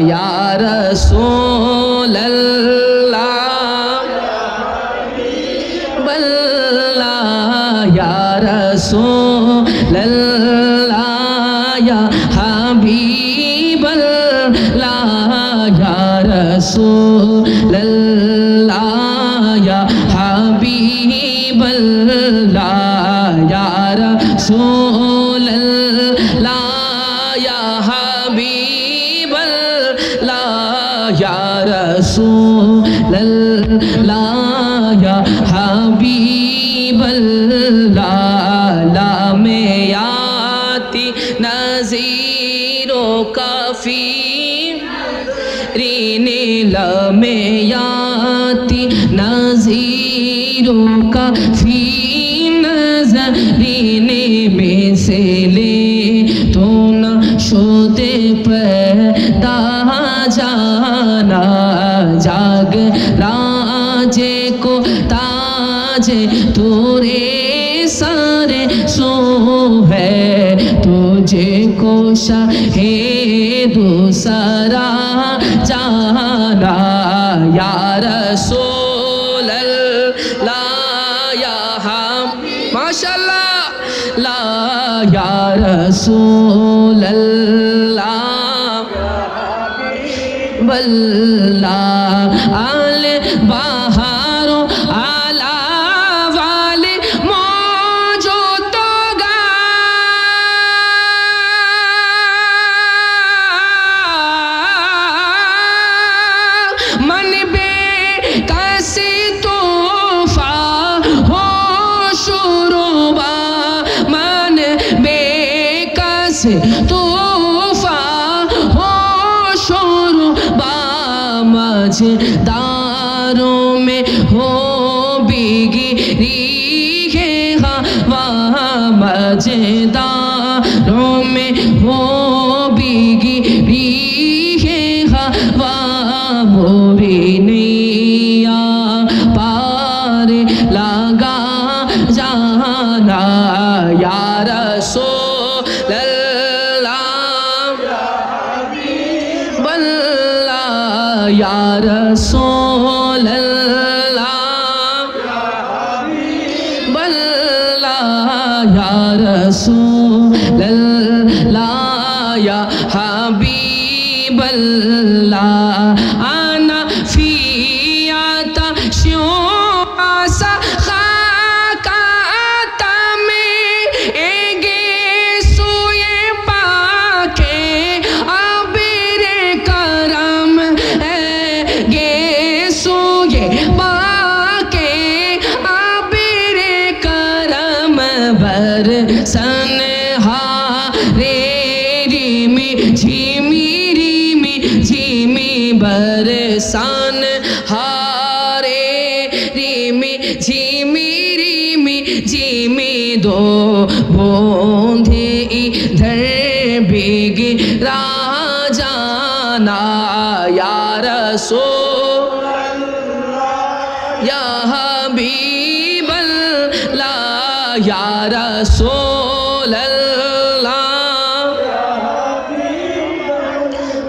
یا رسول اللہ یا رسول اللہ یا حبیب اللہ یا رسول اللہ یا حبیب اللہ یا رسول اللہ یا حبیب اللہ یا رسول اللہ یا حبیب اللہ لام یاتی نذیر و کافی رینے لام یاتی نذیر و کافی نظرینے میں سے لے تو نہ شوتے پیدا جانا جاگ راجے کو تاجے تورے سارے سو ہے تجھے کو شاہ دوسرا جانا یا رسول اللہ یا ہم ماشاءاللہ لا یا رسول اللہ واللہ آل بہاروں آلہ والے موجود گا من بے کسی طوفان ہو شروع من بے کسی طوفان ہو شروع مجداروں میں ہو بگری ہے ہوا مجداروں میں ہو بگری ہے ہوا موری نیا پار لگا جانا یا رسول اللہ یا رسول اللہ واللہ یا رسول اللہ یا حبیب اللہ آنا فیاتا شیواسا خاکاتا میں ایگے سوئے پاکے عبر کرم سنہارے میں جھیمی برسان ہارے میں جھیمی دو بوندھے ادھر بگڑا جانا یا رسول یا حبیب اللہ یا رسول اللہ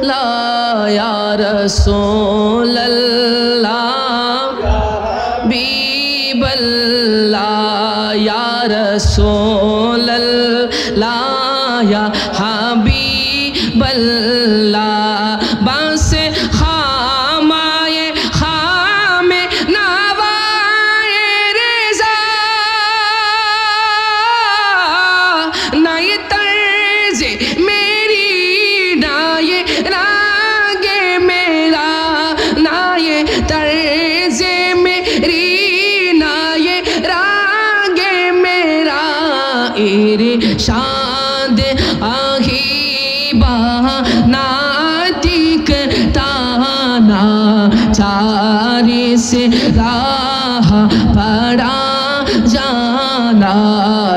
لا یا رسول اللہ حبیب اللہ یا رسول اللہ یا حبیب اللہ بس ارشاد آہی ناتک تانا چاری سے راہ پڑا جانا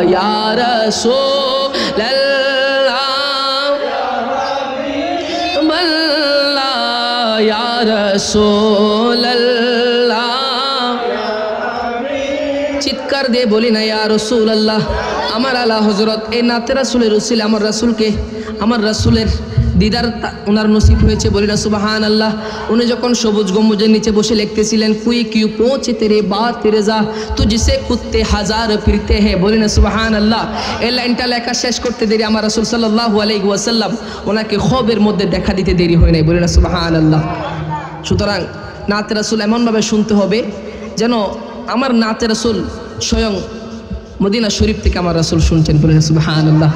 یا رسول اللہ یا رسول اللہ চিৎকার দিয়ে বলি না ইয়া রাসূলুল্লাহ। আমার আলা হযরত এই নাতে রাসূলের উসিলা আমার রাসূলকে আমার রাসূলের দিদার ওনার নসিব হয়েছে, বলি না সুবহানাল্লাহ। উনি যখন সবুজ গম্বুজের নিচে বসে লিখতেছিলেন, কুই কিউ পৌঁছে তেরে বাত তেরে যা তুঝসে কুত্তে হাজার ফিরতে হ্যাঁ, বলি না সুবহানাল্লাহ। এই লাইনটা লেখা শেষ করতে দেরি আমার রাসূল সাল্লাল্লাহু আলাইহি ওয়াসাল্লাম ওনাকে খবের মধ্যে দেখা দিতে দেরি হয় নাই, বলি না সুবহানাল্লাহ। সুতরাং নাতে রাসূল এমনভাবে শুনতে হবে যেন আমার নাতে রাসূল স্বয়ং মদিনা শরীফ থেকে আমার রাসূল শুনছেন, বলি না সুবহানাল্লাহ।